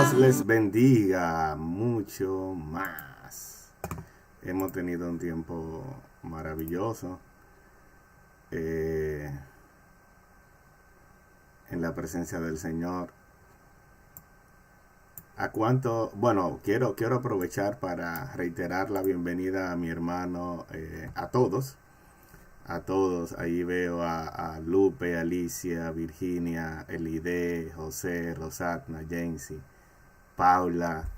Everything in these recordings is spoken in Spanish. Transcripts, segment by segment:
Dios les bendiga mucho más. Hemos tenido un tiempo maravilloso eh, en la presencia del Señor. ¿A cuánto? Bueno, quiero aprovechar para reiterar la bienvenida a mi hermano, a todos. A todos, ahí veo a Lupe, Alicia, Virginia, Elide, José, Rosatna, Jensi, Paula,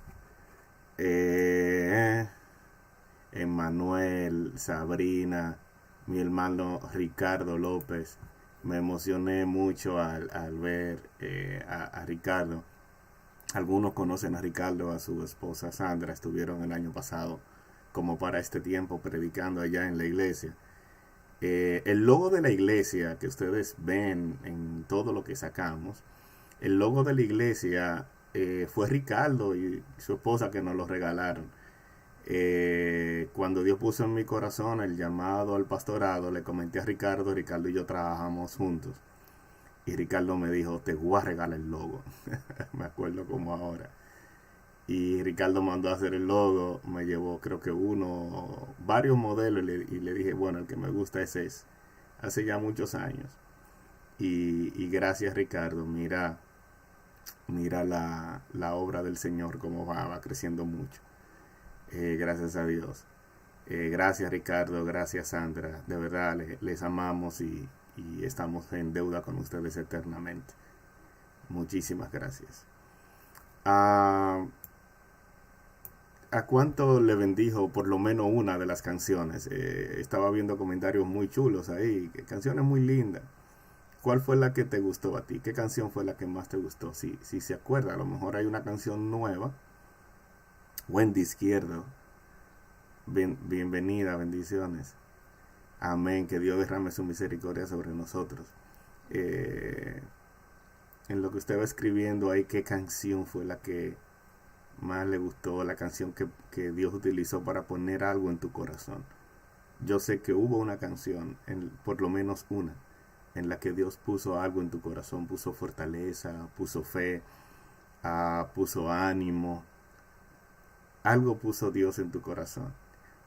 eh, Emanuel, Sabrina, mi hermano Ricardo López. Me emocioné mucho al ver a Ricardo. Algunos conocen a Ricardo, a su esposa Sandra, estuvieron el año pasado como para este tiempo predicando allá en la iglesia. El logo de la iglesia que ustedes ven en todo lo que sacamos, el logo de la iglesia fue Ricardo y su esposa que nos lo regalaron. Cuando Dios puso en mi corazón el llamado al pastorado, le comenté a Ricardo, Ricardo y yo trabajamos juntos. Y Ricardo me dijo, te voy a regalar el logo. Me acuerdo como ahora. Y Ricardo mandó a hacer el logo, me llevó creo que varios modelos y le dije, bueno, el que me gusta es ese. Hace ya muchos años. Y gracias Ricardo, mira la obra del Señor cómo va creciendo mucho. Gracias a Dios. Gracias Ricardo, gracias Sandra. De verdad les amamos y estamos en deuda con ustedes eternamente. Muchísimas gracias. ¿A cuánto le bendijo por lo menos una de las canciones? Estaba viendo comentarios muy chulos ahí, canciones muy lindas. ¿Cuál fue la que te gustó a ti? ¿Qué canción fue la que más te gustó? Si se acuerda, a lo mejor hay una canción nueva. Wendy Izquierdo, bienvenida, bendiciones. Amén, que Dios derrame su misericordia sobre nosotros. En lo que usted va escribiendo ahí, ¿qué canción fue la que más le gustó, la canción que Dios utilizó para poner algo en tu corazón? Yo sé que hubo una canción, por lo menos una, en la que Dios puso algo en tu corazón, puso fortaleza, puso fe, puso ánimo, algo puso Dios en tu corazón.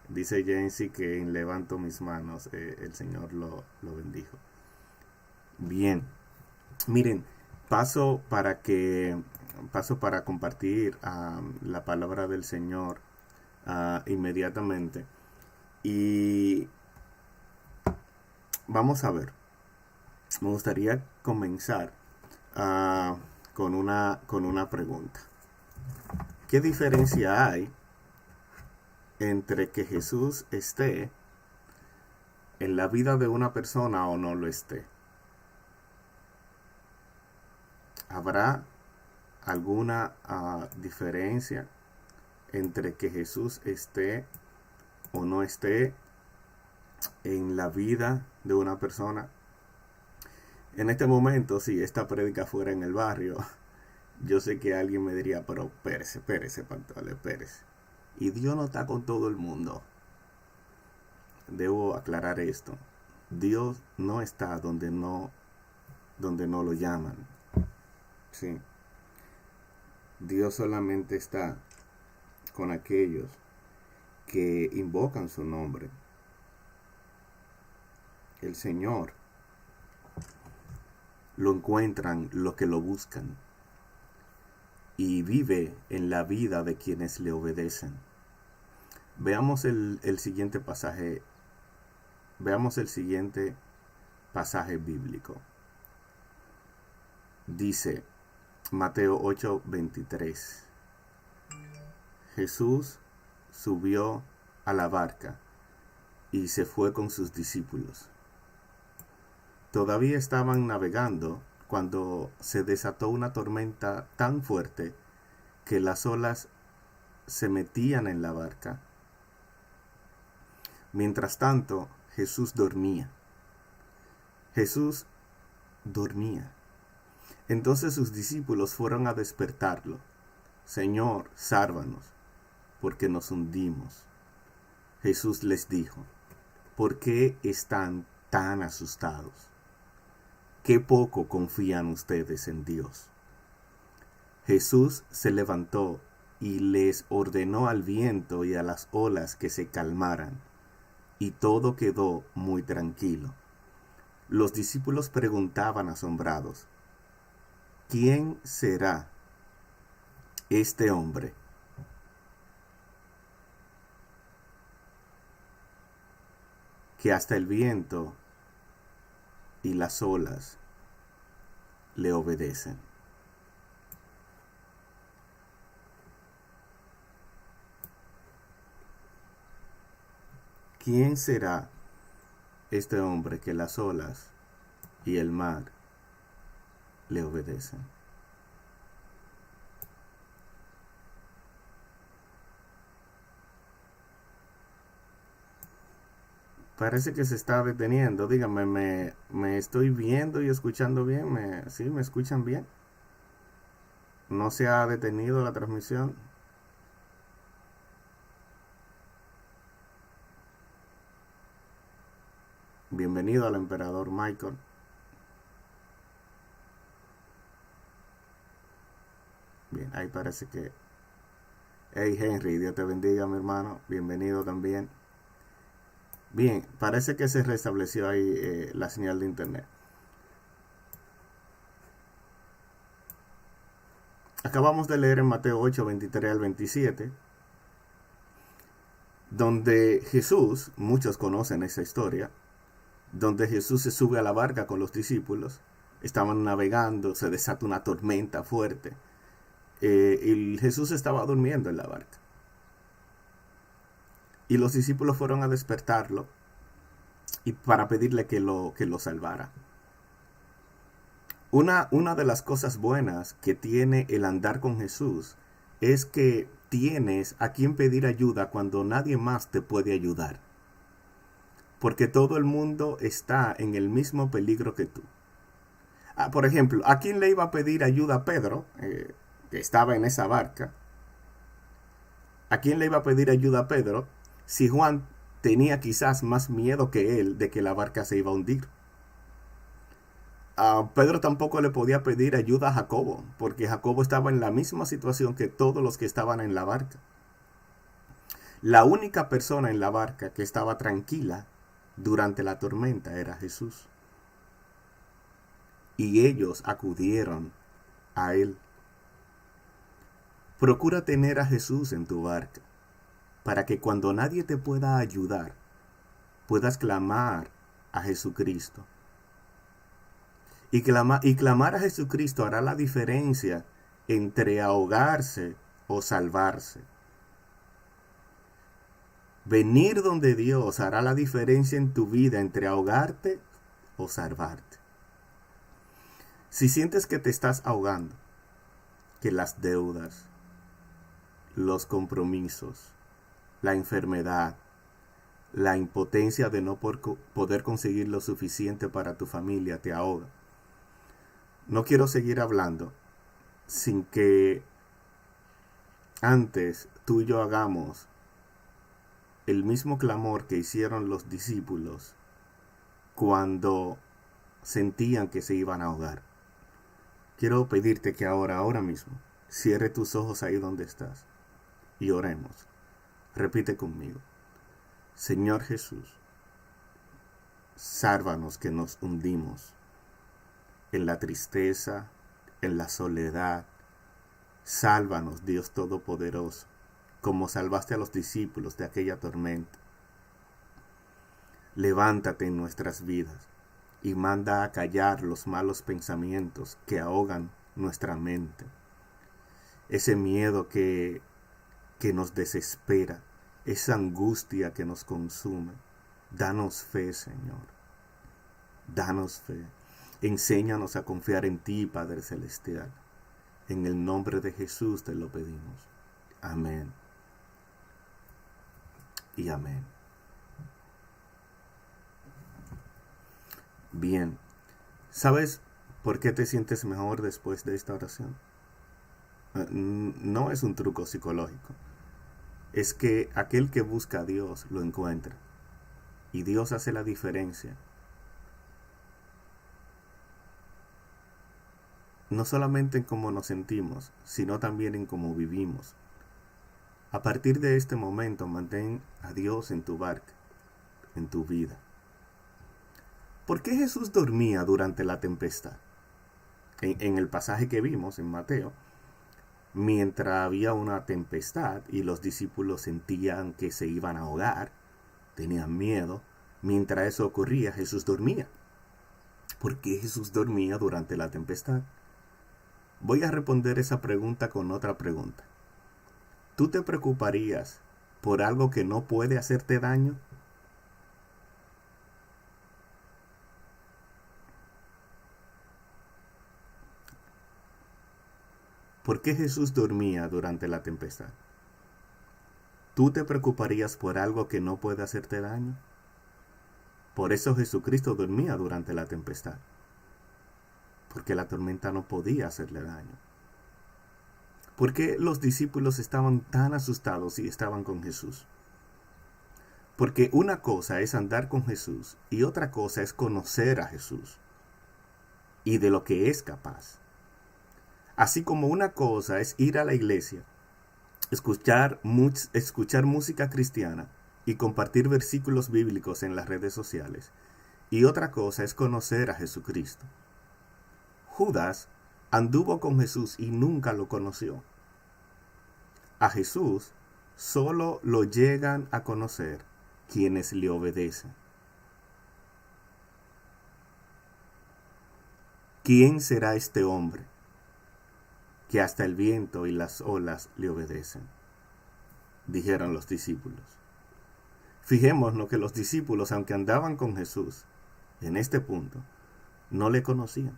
Dice Jensi que en Levanto mis manos el Señor lo bendijo. Bien, miren, paso para compartir la palabra del Señor inmediatamente. Y vamos a ver. Me gustaría comenzar con una pregunta. ¿Qué diferencia hay entre que Jesús esté en la vida de una persona o no lo esté? ¿Habrá alguna diferencia entre que Jesús esté o no esté en la vida de una persona? En este momento, si esta prédica fuera en el barrio, yo sé que alguien me diría, pero espérese, Pantole, espérese. Y Dios no está con todo el mundo. Debo aclarar esto. Dios no está donde no lo llaman. Sí. Dios solamente está con aquellos que invocan su nombre. El Señor lo encuentran los que lo buscan y vive en la vida de quienes le obedecen. Veamos el siguiente pasaje. Veamos el siguiente pasaje bíblico. Dice Mateo 8:23. Jesús subió a la barca y se fue con sus discípulos. Todavía estaban navegando cuando se desató una tormenta tan fuerte que las olas se metían en la barca. Mientras tanto, Jesús dormía. Jesús dormía. Entonces sus discípulos fueron a despertarlo. Señor, sálvanos, porque nos hundimos. Jesús les dijo, ¿por qué están tan asustados? ¿Qué poco confían ustedes en Dios? Jesús se levantó y les ordenó al viento y a las olas que se calmaran, y todo quedó muy tranquilo. Los discípulos preguntaban asombrados, ¿quién será este hombre que hasta el viento y las olas le obedecen? ¿Quién será este hombre que las olas y el mar le obedecen? Parece que se está deteniendo. Díganme, ¿me estoy viendo y escuchando bien? ¿Sí? ¿Me escuchan bien? ¿No se ha detenido la transmisión? Bienvenido al emperador Michael. Bien, ahí parece que... Hey Henry, Dios te bendiga, mi hermano. Bienvenido también. Bien, parece que se restableció ahí la señal de internet. Acabamos de leer en Mateo 8, 23 al 27, donde Jesús, muchos conocen esa historia, donde Jesús se sube a la barca con los discípulos, estaban navegando, se desata una tormenta fuerte, y Jesús estaba durmiendo en la barca. Y los discípulos fueron a despertarlo y para pedirle que lo salvara. Una de las cosas buenas que tiene el andar con Jesús es que tienes a quien pedir ayuda cuando nadie más te puede ayudar. Porque todo el mundo está en el mismo peligro que tú. Por ejemplo, ¿a quién le iba a pedir ayuda a Pedro, que estaba en esa barca? ¿A quién le iba a pedir ayuda a Pedro si Juan tenía quizás más miedo que él de que la barca se iba a hundir? A Pedro tampoco le podía pedir ayuda a Jacobo, porque Jacobo estaba en la misma situación que todos los que estaban en la barca. La única persona en la barca que estaba tranquila durante la tormenta era Jesús. Y ellos acudieron a él. Procura tener a Jesús en tu barca, para que cuando nadie te pueda ayudar, puedas clamar a Jesucristo. Y clamar a Jesucristo hará la diferencia entre ahogarse o salvarse. Venir donde Dios hará la diferencia en tu vida entre ahogarte o salvarte. Si sientes que te estás ahogando, que las deudas, los compromisos, la enfermedad, la impotencia de no poder conseguir lo suficiente para tu familia te ahoga, no quiero seguir hablando sin que antes tú y yo hagamos el mismo clamor que hicieron los discípulos cuando sentían que se iban a ahogar. Quiero pedirte que ahora mismo, cierre tus ojos ahí donde estás y oremos. Repite conmigo. Señor Jesús, sálvanos que nos hundimos en la tristeza, en la soledad. Sálvanos, Dios Todopoderoso, como salvaste a los discípulos de aquella tormenta. Levántate en nuestras vidas y manda a callar los malos pensamientos que ahogan nuestra mente. Ese miedo que nos desespera, esa angustia que nos consume. Danos fe, Señor. Danos fe. Enséñanos a confiar en ti, Padre Celestial. En el nombre de Jesús te lo pedimos. Amén. Y amén. Bien. ¿Sabes por qué te sientes mejor después de esta oración? No es un truco psicológico. Es que aquel que busca a Dios lo encuentra. Y Dios hace la diferencia. no solamente en cómo nos sentimos, sino también en cómo vivimos. A partir de este momento, mantén a Dios en tu barca, en tu vida. ¿Por qué Jesús dormía durante la tempestad? En el pasaje que vimos en Mateo, mientras había una tempestad y los discípulos sentían que se iban a ahogar, tenían miedo, mientras eso ocurría, Jesús dormía. ¿Por qué Jesús dormía durante la tempestad? Voy a responder esa pregunta con otra pregunta. ¿Tú te preocuparías por algo que no puede hacerte daño? ¿Por qué Jesús dormía durante la tempestad? ¿Tú te preocuparías por algo que no puede hacerte daño? Por eso Jesucristo dormía durante la tempestad. Porque la tormenta no podía hacerle daño. ¿Por qué los discípulos estaban tan asustados y estaban con Jesús? Porque una cosa es andar con Jesús y otra cosa es conocer a Jesús y de lo que es capaz. Así como una cosa es ir a la iglesia, escuchar música cristiana y compartir versículos bíblicos en las redes sociales, y otra cosa es conocer a Jesucristo. Judas anduvo con Jesús y nunca lo conoció. A Jesús solo lo llegan a conocer quienes le obedecen. ¿Quién será este hombre que hasta el viento y las olas le obedecen?, dijeron los discípulos. Fijémonos que los discípulos, aunque andaban con Jesús, en este punto, no le conocían.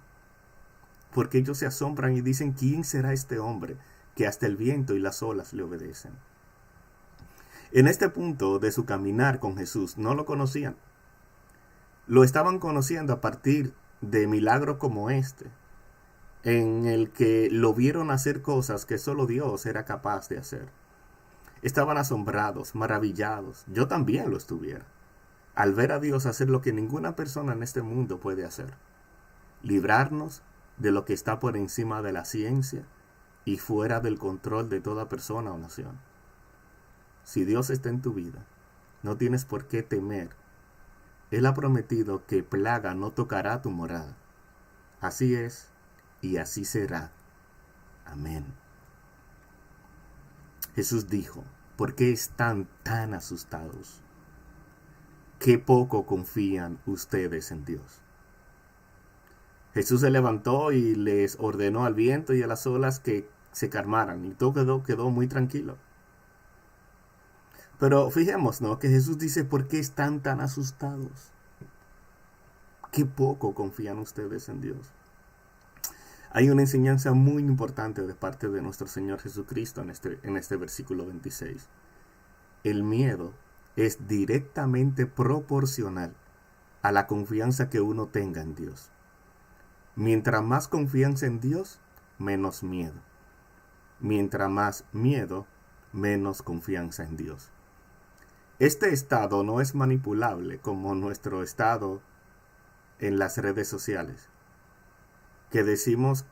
Porque ellos se asombran y dicen, ¿quién será este hombre que hasta el viento y las olas le obedecen? En este punto de su caminar con Jesús, no lo conocían. Lo estaban conociendo a partir de milagros como este, en el que lo vieron hacer cosas que solo Dios era capaz de hacer. Estaban asombrados, maravillados. Yo también lo estuviera, al ver a Dios hacer lo que ninguna persona en este mundo puede hacer: librarnos de lo que está por encima de la ciencia y fuera del control de toda persona o nación. Si Dios está en tu vida, no tienes por qué temer. Él ha prometido que plaga no tocará tu morada. Así es y así será. Amén. Jesús dijo, ¿por qué están tan asustados? ¿Qué poco confían ustedes en Dios? Jesús se levantó y les ordenó al viento y a las olas que se calmaran, y todo quedó muy tranquilo. Pero fijémonos, que Jesús dice, ¿por qué están tan asustados? ¿Qué poco confían ustedes en Dios? Hay una enseñanza muy importante de parte de nuestro Señor Jesucristo en este versículo 26. El miedo es directamente proporcional a la confianza que uno tenga en Dios. Mientras más confianza en Dios, menos miedo. Mientras más miedo, menos confianza en Dios. Este estado no es manipulable como nuestro estado en las redes sociales, que decidimos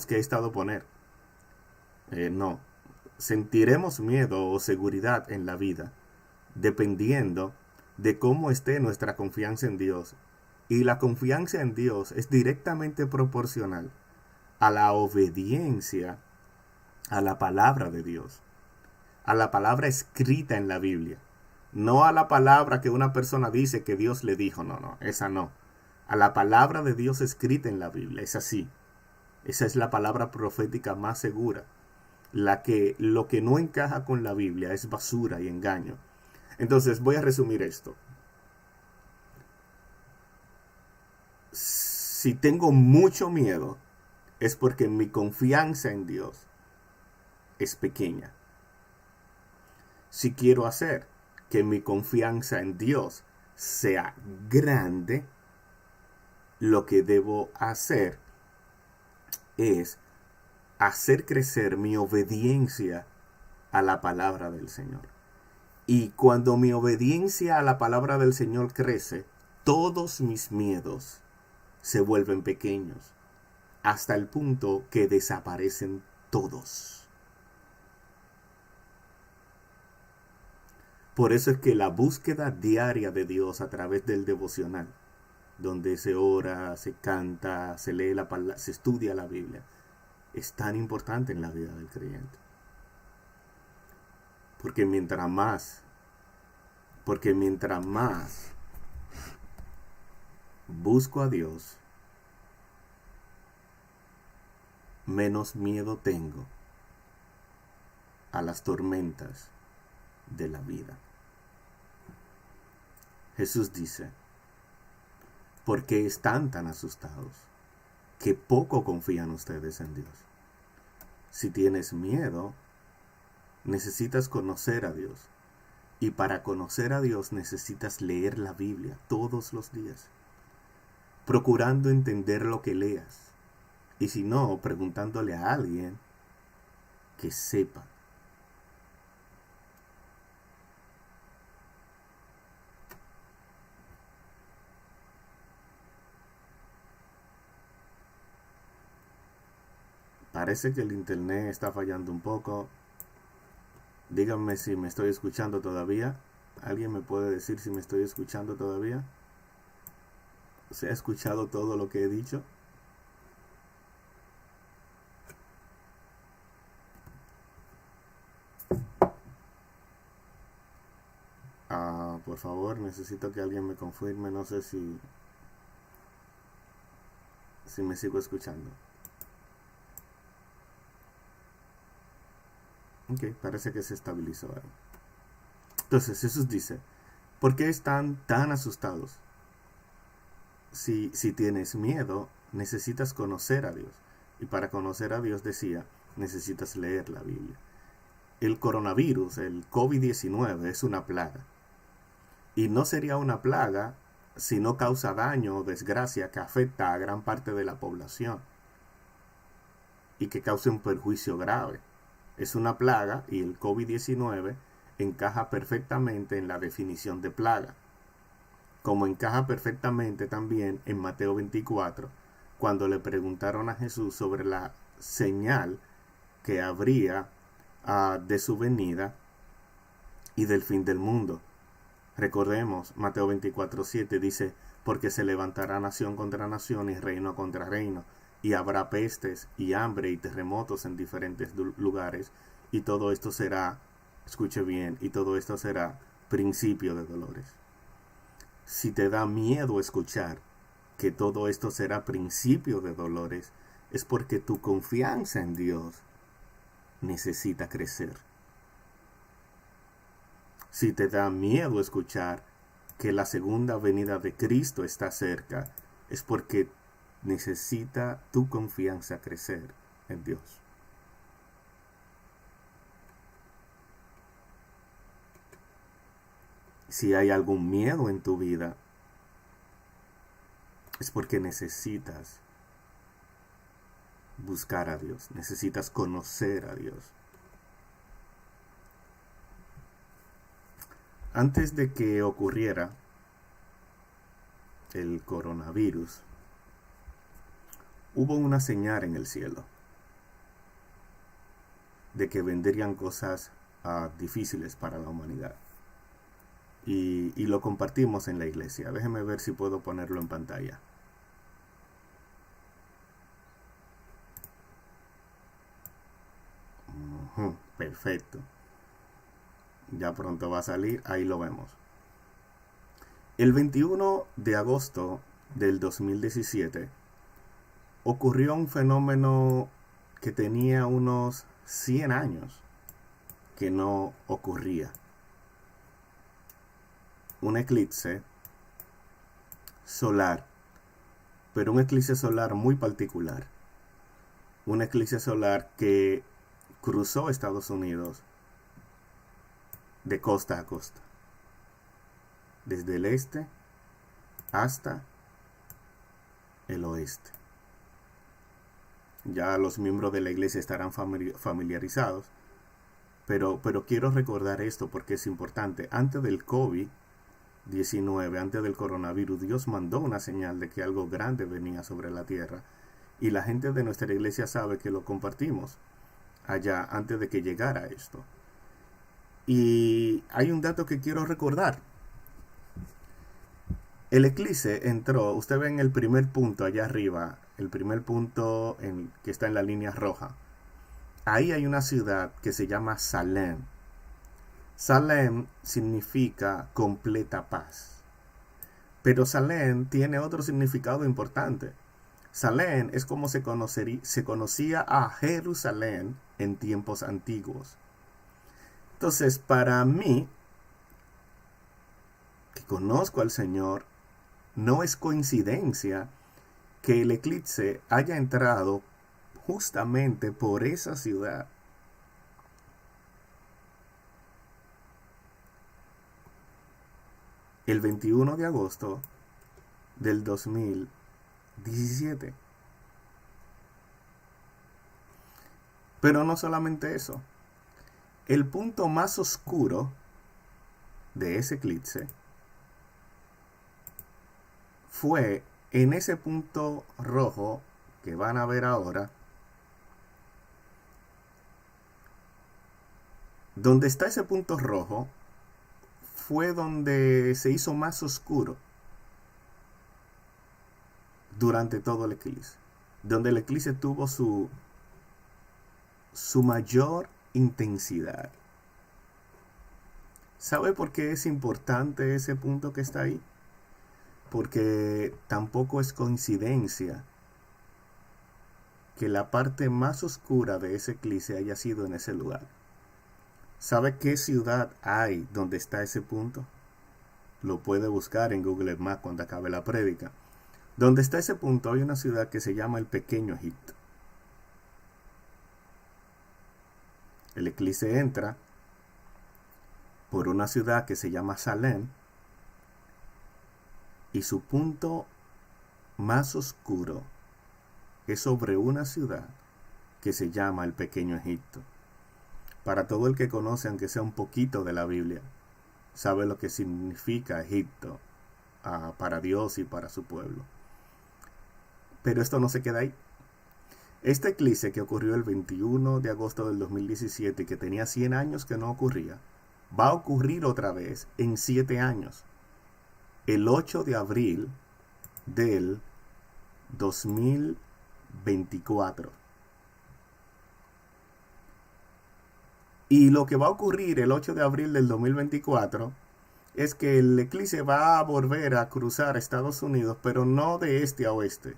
qué estado poner. No, sentiremos miedo o seguridad en la vida dependiendo de cómo esté nuestra confianza en Dios. Y la confianza en Dios es directamente proporcional a la obediencia a la palabra de Dios, a la palabra escrita en la Biblia. No a la palabra que una persona dice que Dios le dijo, no, esa no. A la palabra de Dios escrita en la Biblia, es así. Esa es la palabra profética más segura. Lo que no encaja con la Biblia es basura y engaño. Entonces voy a resumir esto. Si tengo mucho miedo, es porque mi confianza en Dios es pequeña. Si quiero hacer que mi confianza en Dios sea grande, lo que debo hacer es hacer crecer mi obediencia a la palabra del Señor. Y cuando mi obediencia a la palabra del Señor crece, todos mis miedos se vuelven pequeños. hasta el punto que desaparecen todos. Por eso es que la búsqueda diaria de Dios a través del devocional, donde se ora, se canta, se lee la palabra, se estudia la Biblia, es tan importante en la vida del creyente. Porque mientras más busco a Dios, menos miedo tengo a las tormentas de la vida. Jesús dice, ¿por qué están tan asustados? Que poco confían ustedes en Dios. Si tienes miedo, necesitas conocer a Dios. Y para conocer a Dios necesitas leer la Biblia todos los días, procurando entender lo que leas. Y si no, preguntándole a alguien que sepa. Parece que el internet está fallando un poco. Díganme si me estoy escuchando todavía. ¿Alguien me puede decir si me estoy escuchando todavía? ¿Se ha escuchado todo lo que he dicho? Por favor, necesito que alguien me confirme. No sé si me sigo escuchando. Ok, parece que se estabilizó ahí. Entonces Jesús dice, ¿por qué están tan asustados? Si tienes miedo, necesitas conocer a Dios. Y para conocer a Dios, decía, necesitas leer la Biblia. El coronavirus, el COVID-19, es una plaga. Y no sería una plaga si no causa daño o desgracia que afecta a gran parte de la población y que cause un perjuicio grave. Es una plaga y el COVID-19 encaja perfectamente en la definición de plaga, como encaja perfectamente también en Mateo 24, cuando le preguntaron a Jesús sobre la señal que habría de su venida y del fin del mundo. Recordemos, Mateo 24:7 dice, porque se levantará nación contra nación y reino contra reino, y habrá pestes y hambre y terremotos en diferentes lugares, y todo esto será, escuche bien, y todo esto será principio de dolores. Si te da miedo escuchar que todo esto será principio de dolores, es porque tu confianza en Dios necesita crecer. Si te da miedo escuchar que la segunda venida de Cristo está cerca, es porque necesita tu confianza crecer en Dios. Si hay algún miedo en tu vida, es porque necesitas buscar a Dios, necesitas conocer a Dios. Antes de que ocurriera el coronavirus, hubo una señal en el cielo de que vendrían cosas difíciles para la humanidad. Y lo compartimos en la iglesia. Déjenme ver si puedo ponerlo en pantalla. Perfecto. Ya pronto va a salir. Ahí lo vemos. El 21 de agosto del 2017 ocurrió un fenómeno que tenía unos 100 años que no ocurría. Un eclipse solar, pero un eclipse solar muy particular. Un eclipse solar que cruzó Estados Unidos de costa a costa, desde el este hasta el oeste. Ya los miembros de la iglesia estarán familiarizados, pero quiero recordar esto porque es importante. Antes del COVID-19, antes del coronavirus, Dios mandó una señal de que algo grande venía sobre la tierra, Y la gente de nuestra iglesia sabe que lo compartimos allá antes de que llegara esto. Y hay un dato que quiero recordar. El eclipse entró, usted ve en el primer punto allá arriba, el primer punto que está en la línea roja. Ahí hay una ciudad que se llama Salem. Salem significa completa paz. Pero Salem tiene otro significado importante. Salem es como se conocía a Jerusalén en tiempos antiguos. Entonces, para mí, que conozco al Señor, no es coincidencia que el eclipse haya entrado justamente por esa ciudad. El 21 de agosto del 2017. Pero no solamente eso. El punto más oscuro de ese eclipse fue en ese punto rojo que van a ver ahora, donde está ese punto rojo, fue donde se hizo más oscuro durante todo el eclipse, donde el eclipse tuvo su mayor intensidad. ¿Sabe por qué es importante ese punto que está ahí? Porque tampoco es coincidencia que la parte más oscura de ese eclipse haya sido en ese lugar. ¿Sabe qué ciudad hay donde está ese punto? Lo puede buscar en Google Maps cuando acabe la prédica. Donde está ese punto hay una ciudad que se llama el Pequeño Egipto. El eclipse entra por una ciudad que se llama Salem y su punto más oscuro es sobre una ciudad que se llama el Pequeño Egipto. Para todo el que conoce, aunque sea un poquito de la Biblia, sabe lo que significa Egipto para Dios y para su pueblo. Pero esto no se queda ahí. Este eclipse que ocurrió el 21 de agosto del 2017 y que tenía 100 años que no ocurría, va a ocurrir otra vez en 7 años. El 8 de abril del 2024. Y lo que va a ocurrir el 8 de abril del 2024 es que el eclipse va a volver a cruzar Estados Unidos, pero no de este a oeste,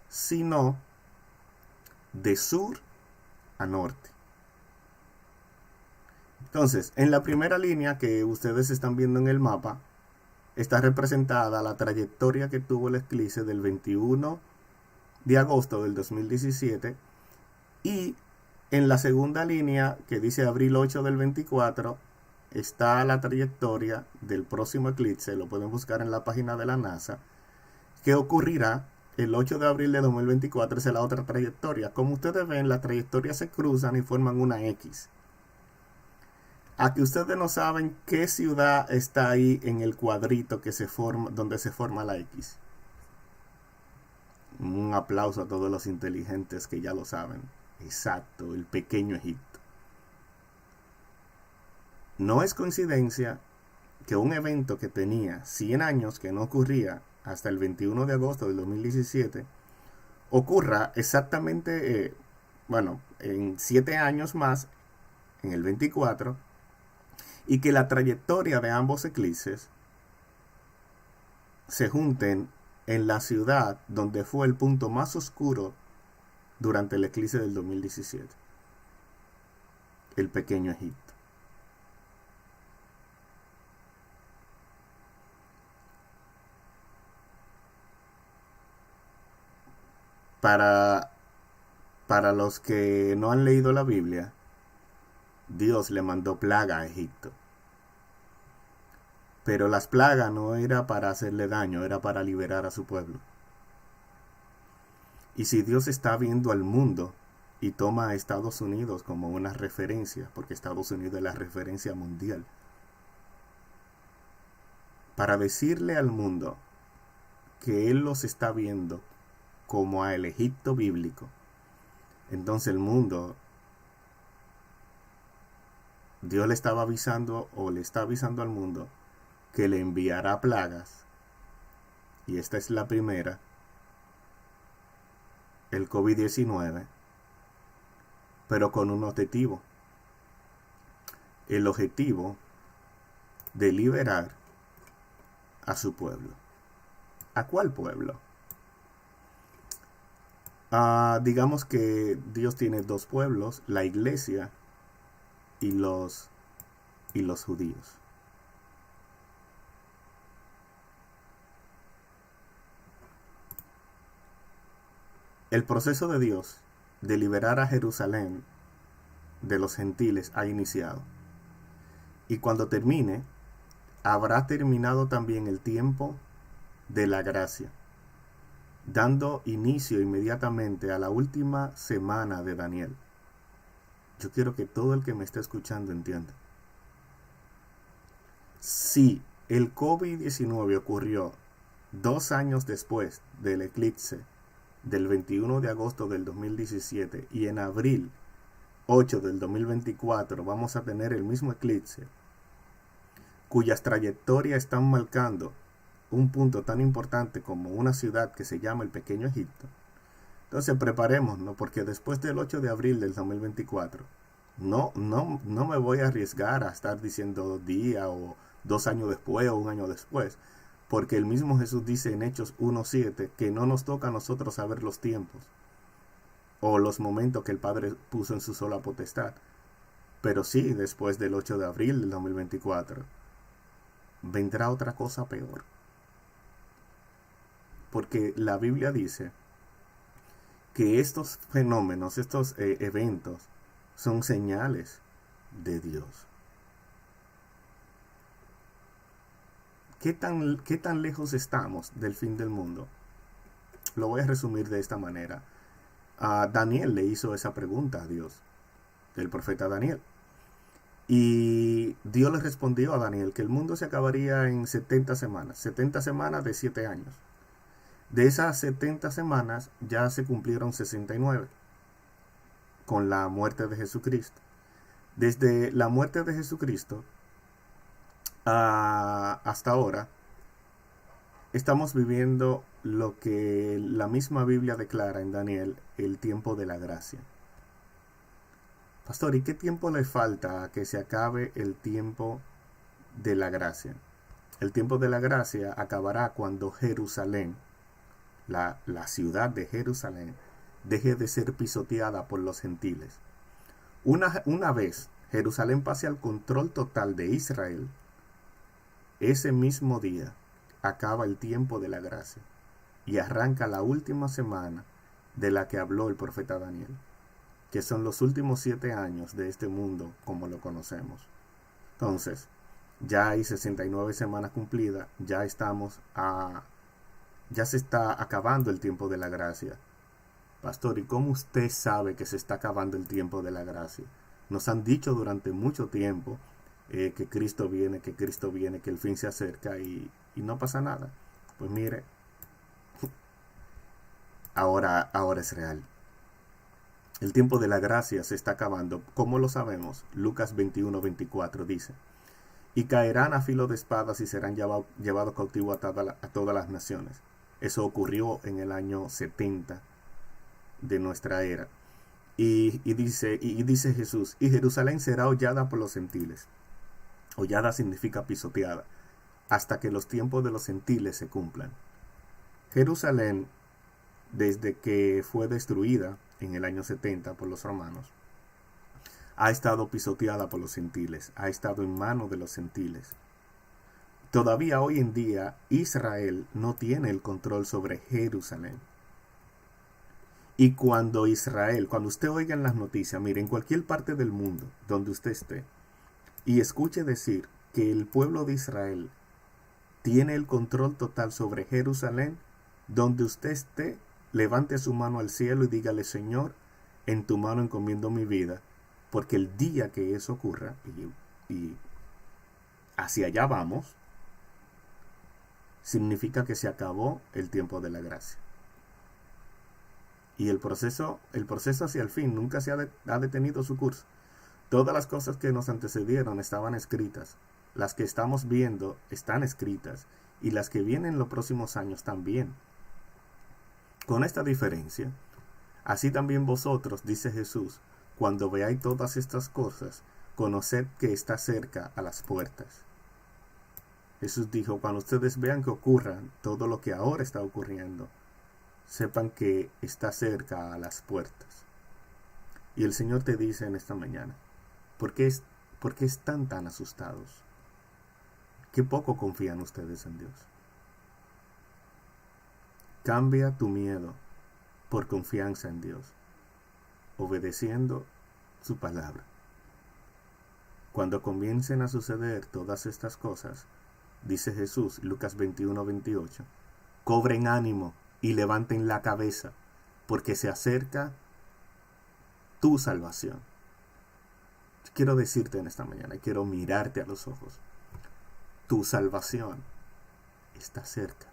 sino de sur a norte. Entonces, en la primera línea que ustedes están viendo en el mapa, está representada la trayectoria que tuvo el eclipse del 21 de agosto del 2017 y en la segunda línea que dice abril 8 del 24 está la trayectoria del próximo eclipse, lo pueden buscar en la página de la NASA, que ocurrirá el 8 de abril de 2024, es la otra trayectoria. Como ustedes ven, las trayectorias se cruzan y forman una X. Aquí ustedes no saben qué ciudad está ahí en el cuadrito que se forma, donde se forma la X. Un aplauso a todos los inteligentes que ya lo saben. Exacto, el Pequeño Egipto. No es coincidencia que un evento que tenía 100 años que no ocurría hasta el 21 de agosto del 2017 ocurra exactamente, en 7 años más, en el 24, y que la trayectoria de ambos eclipses se junten en la ciudad donde fue el punto más oscuro durante el eclipse del 2017, el Pequeño Egipto. Para los que no han leído la Biblia, Dios le mandó plaga a Egipto. Pero las plagas no era para hacerle daño, era para liberar a su pueblo. Y si Dios está viendo al mundo y toma a Estados Unidos como una referencia, porque Estados Unidos es la referencia mundial, para decirle al mundo que Él los está viendo como al Egipto bíblico. Entonces el mundo, Dios le estaba avisando o le está avisando al mundo que le enviará plagas. Y esta es la primera, el COVID-19, pero con un objetivo. El objetivo de liberar a su pueblo. ¿A cuál pueblo? Digamos que Dios tiene dos pueblos, la iglesia y los judíos. El proceso de Dios de liberar a Jerusalén de los gentiles ha iniciado. Y cuando termine, habrá terminado también el tiempo de la gracia, dando inicio inmediatamente a la última semana de Daniel. Yo quiero que todo el que me esté escuchando entienda. Si el COVID-19 ocurrió 2 años después del eclipse del 21 de agosto del 2017 y en abril 8 del 2024 vamos a tener el mismo eclipse, cuyas trayectorias están marcando un punto tan importante como una ciudad que se llama el Pequeño Egipto. Entonces preparémonos, porque después del 8 de abril del 2024 no me voy a arriesgar a estar diciendo día o 2 años después o 1 año después, porque el mismo Jesús dice en Hechos 1:7 que no nos toca a nosotros saber los tiempos o los momentos que el Padre puso en su sola potestad, pero sí, después del 8 de abril del 2024 vendrá otra cosa peor, porque la Biblia dice que estos fenómenos, estos eventos son señales de Dios. ¿Qué tan lejos estamos del fin del mundo? Lo voy a resumir de esta manera. Daniel le hizo esa pregunta a Dios, el profeta Daniel. Y Dios le respondió a Daniel que el mundo se acabaría en 70 semanas, 70 semanas de 7 años. De esas 70 semanas ya se cumplieron 69 con la muerte de Jesucristo. Desde la muerte de Jesucristo hasta ahora estamos viviendo lo que la misma Biblia declara en Daniel, el tiempo de la gracia. Pastor, ¿y qué tiempo le falta a que se acabe el tiempo de la gracia? El tiempo de la gracia acabará cuando Jerusalén, la ciudad de Jerusalén, deje de ser pisoteada por los gentiles. Una vez Jerusalén pase al control total de Israel, ese mismo día acaba el tiempo de la gracia y arranca la última semana de la que habló el profeta Daniel, que son los últimos 7 años de este mundo como lo conocemos. Entonces, ya hay 69 semanas cumplidas, ya se está acabando el tiempo de la gracia. Pastor, ¿y cómo usted sabe que se está acabando el tiempo de la gracia? Nos han dicho durante mucho tiempo que Cristo viene, que el fin se acerca y no pasa nada. Pues mire, ahora es real. El tiempo de la gracia se está acabando. ¿Cómo lo sabemos? Lucas 21:24 dice: y caerán a filo de espadas y serán llevados cautivos a todas las naciones. Eso ocurrió en el año 70 de nuestra era. Y dice Jesús: y Jerusalén será hollada por los gentiles. Hollada significa pisoteada, hasta que los tiempos de los gentiles se cumplan. Jerusalén, desde que fue destruida en el año 70 por los romanos, ha estado pisoteada por los gentiles, ha estado en manos de los gentiles. Todavía hoy en día Israel no tiene el control sobre Jerusalén. Y cuando usted oiga en las noticias, mire, en cualquier parte del mundo donde usted esté, y escuche decir que el pueblo de Israel tiene el control total sobre Jerusalén, donde usted esté, levante su mano al cielo y dígale: Señor, en tu mano encomiendo mi vida, porque el día que eso ocurra, y hacia allá vamos, significa que se acabó el tiempo de la gracia. Y el proceso hacia el fin nunca ha detenido su curso. Todas las cosas que nos antecedieron estaban escritas. Las que estamos viendo están escritas. Y las que vienen en los próximos años también. Con esta diferencia, así también vosotros, dice Jesús, cuando veáis todas estas cosas, conoced que está cerca a las puertas. Jesús dijo, cuando ustedes vean que ocurran todo lo que ahora está ocurriendo, sepan que está cerca a las puertas. Y el Señor te dice en esta mañana, ¿por qué están tan asustados? ¿Qué poco confían ustedes en Dios? Cambia tu miedo por confianza en Dios, obedeciendo su palabra. Cuando comiencen a suceder todas estas cosas, dice Jesús, Lucas 21:28, cobren ánimo y levanten la cabeza, porque se acerca tu salvación. Quiero decirte en esta mañana, quiero mirarte a los ojos. Tu salvación está cerca.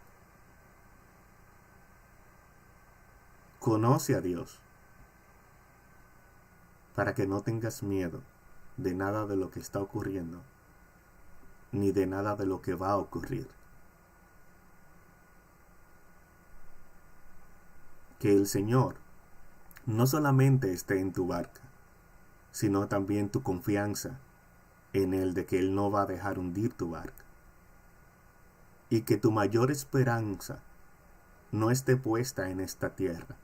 Conoce a Dios para que no tengas miedo de nada de lo que está ocurriendo, ni de nada de lo que va a ocurrir. Que el Señor no solamente esté en tu barca, sino también tu confianza en Él de que Él no va a dejar hundir tu barca. Y que tu mayor esperanza no esté puesta en esta tierra,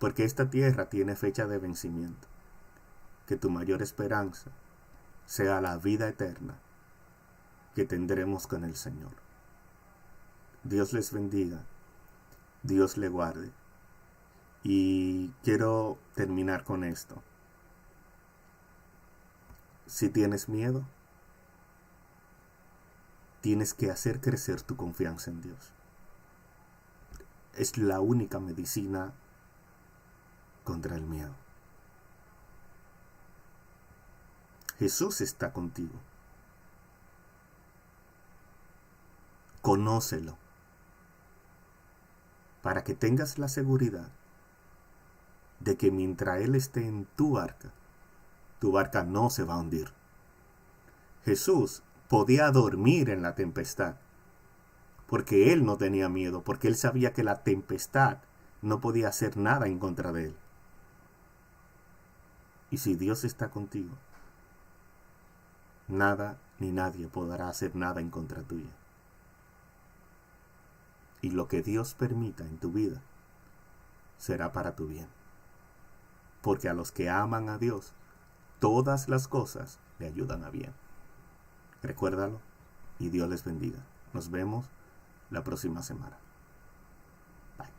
porque esta tierra tiene fecha de vencimiento. Que tu mayor esperanza sea la vida eterna que tendremos con el Señor. Dios les bendiga, Dios le guarde. Y quiero terminar con esto. Si tienes miedo, tienes que hacer crecer tu confianza en Dios. Es la única medicina contra el miedo. Jesús está contigo. Conócelo para que tengas la seguridad de que mientras Él esté en tu barca no se va a hundir. Jesús podía dormir en la tempestad porque Él no tenía miedo, porque Él sabía que la tempestad no podía hacer nada en contra de Él. Y si Dios está contigo, nada ni nadie podrá hacer nada en contra tuya. Y lo que Dios permita en tu vida será para tu bien. Porque a los que aman a Dios, todas las cosas le ayudan a bien. Recuérdalo y Dios les bendiga. Nos vemos la próxima semana.